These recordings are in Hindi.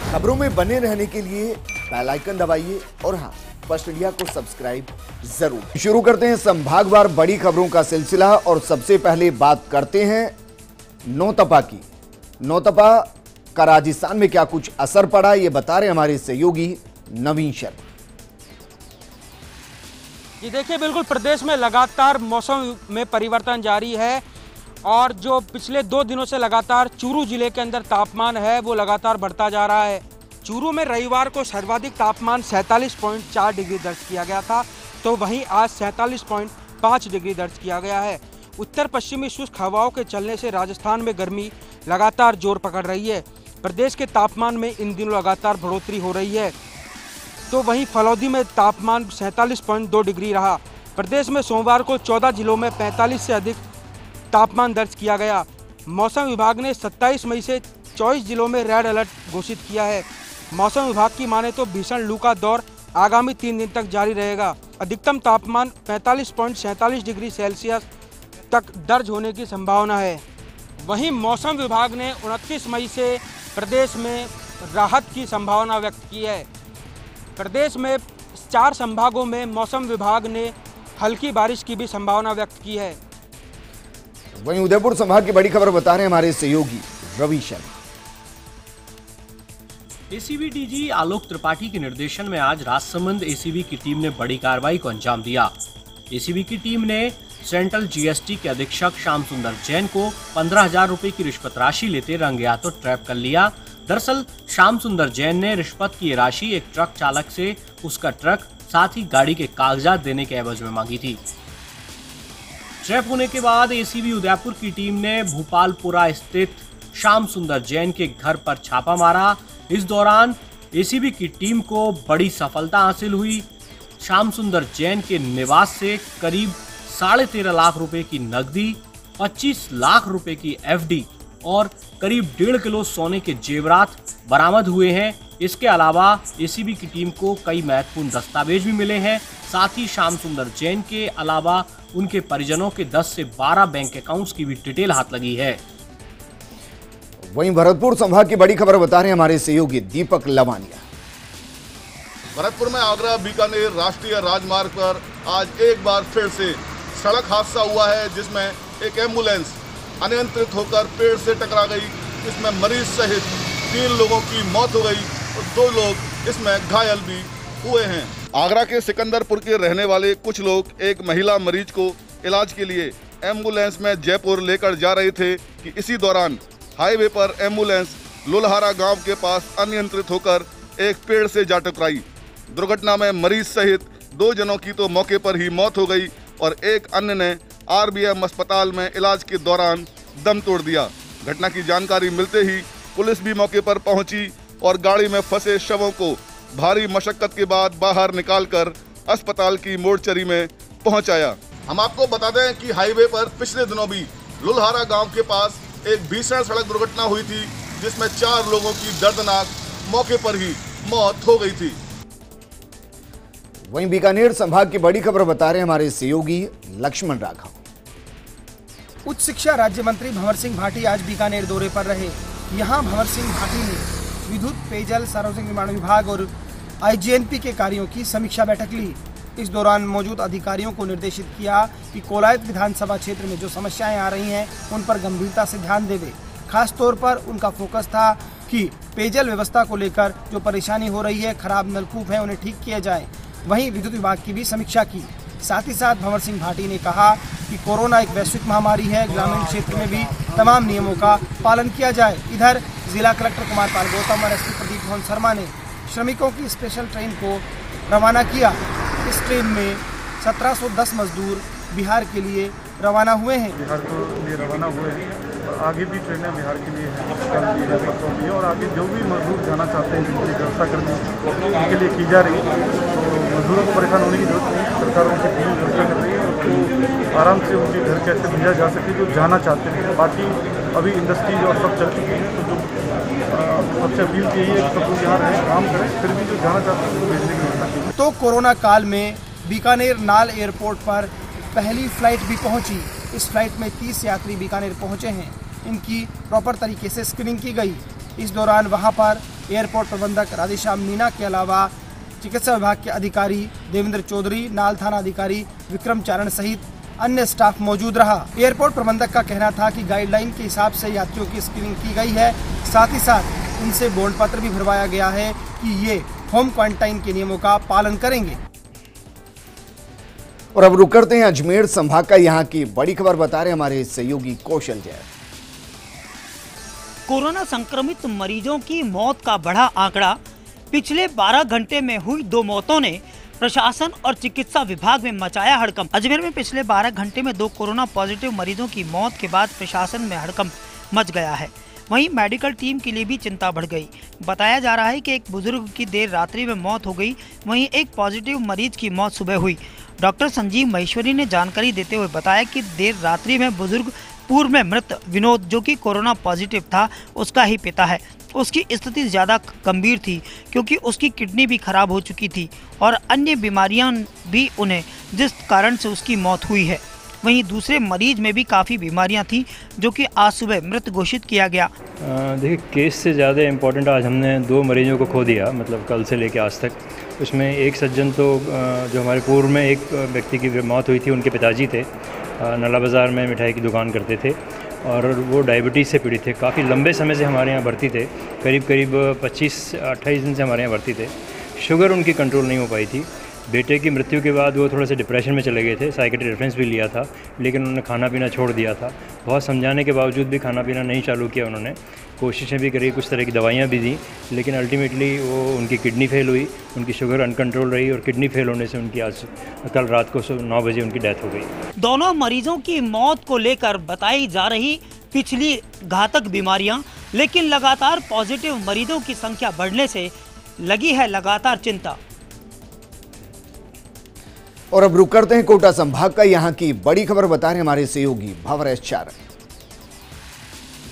खबरों में बने रहने के लिए बेल आइकन दबाइए और हाँ, फर्स्ट इंडिया को सब्सक्राइब जरूर। शुरू करते हैं संभागवार बड़ी खबरों का सिलसिला और सबसे पहले बात करते हैं नौतपा की। नौतपा का राजस्थान में क्या कुछ असर पड़ा, ये बता रहे हमारे सहयोगी नवीन शर्मा। ये देखिए, बिल्कुल प्रदेश में लगातार मौसम में परिवर्तन जारी है और जो पिछले 2 दिनों से लगातार चूरू जिले के अंदर तापमान है वो लगातार बढ़ता जा रहा है। चूरू में रविवार को सर्वाधिक तापमान 47.4 डिग्री दर्ज किया गया था, तो वहीं आज 47.5 डिग्री दर्ज किया गया है। उत्तर पश्चिमी शुष्क हवाओं के चलने से राजस्थान में गर्मी लगातार जोर पकड़ रही है। प्रदेश के तापमान में इन दिनों लगातार बढ़ोतरी हो रही है, तो वहीं फलौदी में तापमान 47.2 डिग्री रहा। प्रदेश में सोमवार को 14 जिलों में 45 से अधिक तापमान दर्ज किया गया। मौसम विभाग ने 27 मई से 24 जिलों में रेड अलर्ट घोषित किया है। मौसम विभाग की माने तो भीषण लू का दौर आगामी 3 दिन तक जारी रहेगा। अधिकतम तापमान 45.47 डिग्री सेल्सियस तक दर्ज होने की संभावना है। वहीं मौसम विभाग ने 29 मई से प्रदेश में राहत की संभावना व्यक्त की है। प्रदेश में 4 संभागों में मौसम विभाग ने हल्की बारिश की भी संभावना व्यक्त की है। वहीं उदयपुर संभाग की बड़ी खबर बता रहे हैं हमारे सहयोगी रवि शर्मा। एसीबी डीजी आलोक त्रिपाठी के निर्देशन में आज राजसमंद एसीबी की टीम ने बड़ी कार्रवाई को अंजाम दिया। एसीबी की टीम ने सेंट्रल जीएसटी के अधीक्षक श्याम सुंदर जैन को 15,000 रुपए की रिश्वत राशि लेते रंगे हाथों ट्रैप कर लिया। दरअसल श्याम सुंदर जैन ने रिश्वत की राशि एक ट्रक चालक से उसका ट्रक साथ ही गाड़ी के कागजात देने के एवज में मांगी थी। ट्रैप होने के बाद एसीबी उदयपुर की टीम ने भोपालपुरा स्थित श्याम सुंदर जैन के घर पर छापा मारा। इस दौरान एसीबी की टीम को बड़ी सफलता हासिल हुई। श्याम सुंदर जैन के निवास से करीब 13.5 लाख रुपए की नकदी, 25 लाख रुपए की एफडी और करीब 1.5 किलो सोने के जेवरात बरामद हुए हैं। इसके अलावा एसीबी की टीम को कई महत्वपूर्ण दस्तावेज भी मिले हैं। साथ ही श्याम सुंदर जैन के अलावा उनके परिजनों के 10 से 12 बैंक अकाउंट्स की भी डिटेल हाथ लगी है। वहीं भरतपुर संभाग की बड़ी खबर बता रहे हैं हमारे सहयोगी दीपक लवानिया। भरतपुर में आगरा बीकानेर राष्ट्रीय राजमार्ग पर आज एक बार फिर से सड़क हादसा हुआ है, जिसमें एक एम्बुलेंस अनियंत्रित होकर पेड़ से टकरा गई, जिसमें मरीज सहित 3 लोगों की मौत हो गई और 2 लोग इसमें घायल भी हुए हैं। आगरा के सिकंदरपुर के रहने वाले कुछ लोग एक महिला मरीज को इलाज के लिए एम्बुलेंस में जयपुर लेकर जा रहे थे कि इसी दौरान हाईवे पर एम्बुलेंस लुलहारा गांव के पास अनियंत्रित होकर एक पेड़ से जा टकराई। दुर्घटना में मरीज सहित 2 जनों की तो मौके पर ही मौत हो गई और एक अन्य ने आरबीएम अस्पताल में इलाज के दौरान दम तोड़ दिया। घटना की जानकारी मिलते ही पुलिस भी मौके पर पहुंची और गाड़ी में फंसे शवों को भारी मशक्कत के बाद बाहर निकालकर अस्पताल की मोर्चरी में पहुंचाया। हम आपको बता दें कि हाईवे पर पिछले दिनों भी लुलहारा गांव के पास एक भीषण सड़क दुर्घटना हुई थी, जिसमें 4 लोगों की दर्दनाक मौके पर ही मौत हो गई थी। वहीं बीकानेर संभाग की बड़ी खबर बता रहे हैं हमारे सहयोगी लक्ष्मण राघव। उच्च शिक्षा राज्य मंत्री भंवर सिंह भाटी आज बीकानेर दौरे पर रहे। यहां भंवर सिंह भाटी ने विद्युत, पेयजल, सार्वजनिक निर्माण विभाग और आईजीएनपी के कार्यों की समीक्षा बैठक ली। इस दौरान मौजूद अधिकारियों को निर्देशित किया कि कोलायत विधानसभा क्षेत्र में जो समस्याएं आ रही हैं उन पर गंभीरता से ध्यान देवे। खास तौर पर उनका फोकस था कि पेयजल व्यवस्था को लेकर जो परेशानी हो रही है, खराब नलकूप है, उन्हें ठीक किया जाए। वहीं विद्युत विभाग की भी समीक्षा की। साथ ही साथ भंवर सिंह भाटी ने कहा कि कोरोना एक वैश्विक महामारी है, ग्रामीण क्षेत्र में भी तमाम नियमों का पालन किया जाए। इधर जिला कलेक्टर कुमार पाल गौतम और एसपी प्रदीप मोहन शर्मा ने श्रमिकों की स्पेशल ट्रेन को रवाना किया। इस ट्रेन में 1710 मजदूर बिहार के लिए रवाना हुए हैं। बिहार के लिए रवाना हुए हैं और आगे भी ट्रेनें बिहार के लिए हैं, कल भी है, परसों भी है और आगे जो भी मजदूर जाना चाहते हैं जिनकी व्यवस्था करनी उनके लिए की जा रही है। तो मजदूरों को परेशान होने की जरूरत नहीं, सरकार उनकी पूरी व्यवस्था कर रही है और तो आराम से उनके घर कैसे भेजा जा सके जो जाना चाहते हैं। बाकी अभी इंडस्ट्रीज और सब चल चुकी हैं, तो जो सबसे अपील की है सब लोग यहाँ रहें, काम करें, फिर भी जो जाना चाहते हैं उनको भेजने की व्यवस्था की। तो कोरोना काल में बीकानेर नाल एयरपोर्ट पर पहली फ्लाइट भी पहुंची। इस फ्लाइट में 30 यात्री बीकानेर पहुंचे हैं। इनकी प्रॉपर तरीके से स्क्रीनिंग की गई। इस दौरान वहां पर एयरपोर्ट प्रबंधक राधेश्याम मीना के अलावा चिकित्सा विभाग के अधिकारी देवेंद्र चौधरी, नाल थाना अधिकारी विक्रम चारण सहित अन्य स्टाफ मौजूद रहा। एयरपोर्ट प्रबंधक का कहना था कि गाइडलाइन के हिसाब से यात्रियों की स्क्रीनिंग की गई है, साथ ही साथ उनसे बॉन्ड पत्र भी भरवाया गया है कि ये होम क्वारंटाइन के नियमों का पालन करेंगे। और अब रुक करते हैं अजमेर संभाग का यहाँ की बड़ी खबर बता रहे हमारे सहयोगी कौशल जैन। कोरोना संक्रमित मरीजों की मौत का बढ़ा आंकड़ा। पिछले 12 घंटे में हुई 2 मौतों ने प्रशासन और चिकित्सा विभाग में मचाया हड़कंप। अजमेर में पिछले 12 घंटे में 2 कोरोना पॉजिटिव मरीजों की मौत के बाद प्रशासन में हड़कंप मच गया है। वहीं मेडिकल टीम के लिए भी चिंता बढ़ गई। बताया जा रहा है कि एक बुजुर्ग की देर रात्रि में मौत हो गई, वहीं एक पॉजिटिव मरीज की मौत सुबह हुई। डॉक्टर संजीव महेश्वरी ने जानकारी देते हुए बताया कि देर रात्रि में बुजुर्ग पूर्व में मृत विनोद, जो कि कोरोना पॉजिटिव था, उसका ही पिता है। उसकी स्थिति ज़्यादा गंभीर थी क्योंकि उसकी किडनी भी खराब हो चुकी थी और अन्य बीमारियां भी उन्हें, जिस कारण से उसकी मौत हुई है। वहीं दूसरे मरीज में भी काफ़ी बीमारियां थी, जो कि आज सुबह मृत घोषित किया गया। देखिए, केस से ज़्यादा इम्पोर्टेंट आज हमने 2 मरीजों को खो दिया, मतलब कल से लेकर आज तक। उसमें एक सज्जन तो जो हमारे पूर्व में एक व्यक्ति की मौत हुई थी, उनके पिताजी थे, नला बाज़ार में मिठाई की दुकान करते थे और वो डायबिटीज़ से पीड़ित थे। काफ़ी लंबे समय से हमारे यहाँ भर्ती थे, करीब 25-28 दिन से हमारे यहाँ भर्ती थे। शुगर उनकी कंट्रोल नहीं हो पाई थी। बेटे की मृत्यु के बाद वो थोड़ा सा डिप्रेशन में चले गए थे, साइकेट्रिक रेफरेंस भी लिया था, लेकिन उन्होंने खाना पीना छोड़ दिया था। बहुत समझाने के बावजूद भी खाना पीना नहीं चालू किया उन्होंने। कोशिशें भी करी, कुछ तरह की दवाइयाँ भी दी, लेकिन अल्टीमेटली वो उनकी किडनी फेल हुई, उनकी शुगर अनकंट्रोल रही और किडनी फेल होने से उनकी आज कल रात को 9 बजे उनकी डेथ हो गई। दोनों मरीजों की मौत को लेकर बताई जा रही पिछली घातक बीमारियां, लेकिन लगातार पॉजिटिव मरीजों की संख्या बढ़ने से लगी है लगातार चिंता। और अब रुक करते हैं कोटा संभाग का यहाँ की बड़ी खबर बता रहे हमारे सहयोगी भवरेश चारण।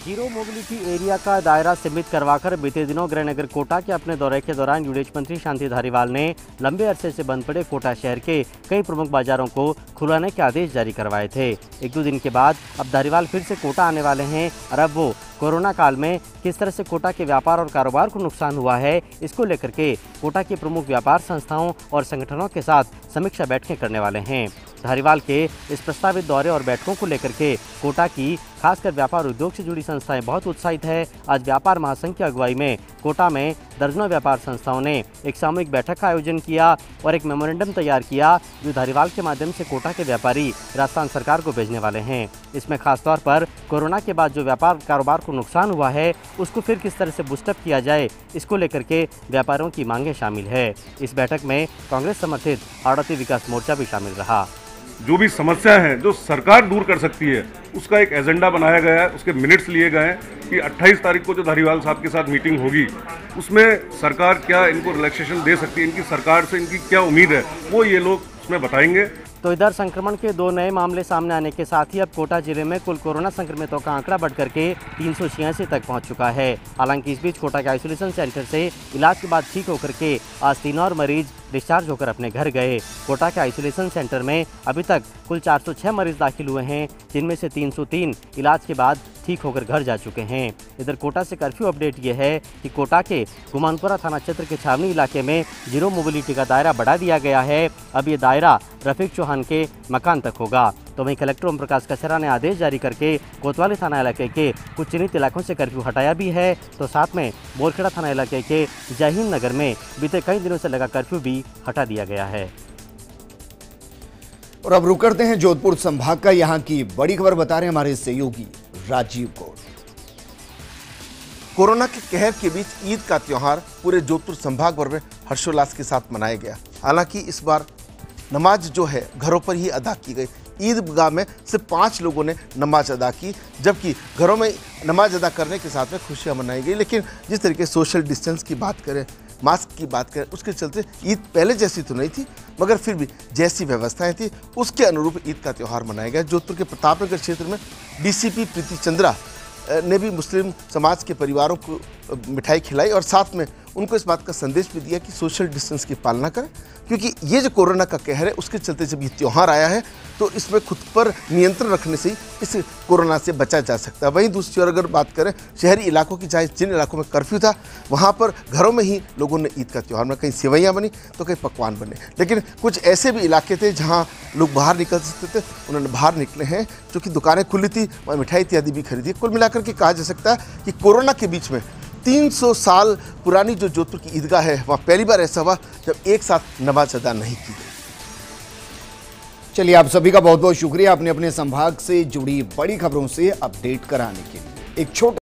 जीरो मोबिलिटी एरिया का दायरा सीमित करवाकर बीते दिनों गृहनगर कोटा के अपने दौरे के दौरान यूडीएच मंत्री शांति धारीवाल ने लंबे अरसे से बंद पड़े कोटा शहर के कई प्रमुख बाजारों को खुलाने के आदेश जारी करवाए थे। 1-2 दिन के बाद अब धारीवाल फिर से कोटा आने वाले हैं और अब वो कोरोना काल में किस तरह से कोटा के व्यापार और कारोबार को नुकसान हुआ है, इसको लेकर के कोटा के प्रमुख व्यापार संस्थाओं और संगठनों के साथ समीक्षा बैठकें करने वाले हैं। धारीवाल के इस प्रस्तावित दौरे और बैठकों को लेकर के कोटा की खासकर व्यापार उद्योग से जुड़ी संस्थाएं बहुत उत्साहित है। आज व्यापार महासंघ की अगुवाई में कोटा में दर्जनों व्यापार संस्थाओं ने एक सामूहिक बैठक का आयोजन किया और एक मेमोरेंडम तैयार किया, जो धारीवाल के माध्यम से कोटा के व्यापारी राजस्थान सरकार को भेजने वाले हैं। इसमें खासतौर पर कोरोना के बाद जो व्यापार कारोबार को नुकसान हुआ है, उसको फिर किस तरह से बूस्टअप किया जाए, इसको लेकर के व्यापारियों की मांगें शामिल है। इस बैठक में कांग्रेस समर्थित आड़ती विकास मोर्चा भी शामिल रहा। जो भी समस्या है जो सरकार दूर कर सकती है, उसका एक एजेंडा बनाया गया है, उसके मिनट्स लिए गए हैं कि 28 तारीख को जो धारीवाल साहब के साथ मीटिंग होगी, उसमें सरकार क्या इनको रिलैक्सेशन दे सकती है, इनकी सरकार से इनकी क्या उम्मीद है, वो ये लोग उसमें बताएंगे। तो इधर संक्रमण के 2 नए मामले सामने आने के साथ ही अब कोटा जिले में कुल कोरोना संक्रमितों का आंकड़ा बढ़कर के 386 तक पहुंच चुका है। हालांकि इस बीच कोटा के आइसोलेशन सेंटर से इलाज के बाद ठीक होकर के आज 3 और मरीज डिस्चार्ज होकर अपने घर गए। कोटा के आइसोलेशन सेंटर में अभी तक कुल 406 मरीज दाखिल हुए हैं, जिनमें से 303 इलाज के बाद ठीक होकर घर जा चुके हैं। इधर कोटा से कर्फ्यू अपडेट ये है कि कोटा के गुमानपुरा थाना क्षेत्र के छावनी इलाके में जीरो मोबिलिटी का दायरा बढ़ा दिया गया है। अब ये दायरा रफीक चौहान के मकान तक होगा। तो वहीं कलेक्टर ओम प्रकाश कचरा ने आदेश जारी करके कोतवाली थाना इलाके के कुछ चिन्हित इलाकों से कर्फ्यू हटाया भी है। तो साथ में बोरखेड़ा थाना इलाके के जय हिंद नगर में बीते कई दिनों से लगा कर्फ्यू भी हटा दिया गया है। और अब रुक करते हैं जोधपुर संभाग का यहाँ की बड़ी खबर बता रहे हैं हमारे सहयोगी राजीव कौर। कोरोना के कहर के बीच ईद का त्योहार पूरे जोधपुर संभाग भर में हर्षोल्लास के साथ मनाया गया। हालांकि इस बार नमाज जो है घरों पर ही अदा की गई। ईदगाह में सिर्फ 5 लोगों ने नमाज अदा की, जबकि घरों में नमाज अदा करने के साथ में खुशियां मनाई गई। लेकिन जिस तरीके सोशल डिस्टेंस की बात करें, मास्क की बात करें, उसके चलते ईद पहले जैसी तो नहीं थी, मगर फिर भी जैसी व्यवस्थाएं थी उसके अनुरूप ईद का त्यौहार मनाया गया। जोधपुर के प्रतापनगर क्षेत्र में डीसीपी प्रीति चंद्रा ने भी मुस्लिम समाज के परिवारों को मिठाई खिलाई और साथ में उनको इस बात का संदेश भी दिया कि सोशल डिस्टेंस की पालना करें, क्योंकि ये जो कोरोना का कहर है उसके चलते जब ये त्यौहार आया है तो इसमें खुद पर नियंत्रण रखने से ही इस कोरोना से बचा जा सकता है। वहीं दूसरी ओर अगर बात करें शहरी इलाकों की, चाहे जिन इलाकों में कर्फ्यू था वहाँ पर घरों में ही लोगों ने ईद का त्यौहार में कहीं सेवैयाँ बनी तो कहीं पकवान बने, लेकिन कुछ ऐसे भी इलाके थे जहाँ लोग बाहर निकल सकते थे, उन्होंने बाहर निकले हैं, क्योंकि दुकानें खुली थी, वहाँ मिठाई इत्यादि भी खरीदी। कुल मिलाकर के कहा जा सकता है कि कोरोना के बीच में 300 साल पुरानी जो जोधपुर की ईदगाह है वहाँ पहली बार ऐसा हुआ जब एक साथ नमाज अदा नहीं की गई। चलिए, आप सभी का बहुत बहुत शुक्रिया अपने अपने संभाग से जुड़ी बड़ी खबरों से अपडेट कराने के लिए। एक छोटा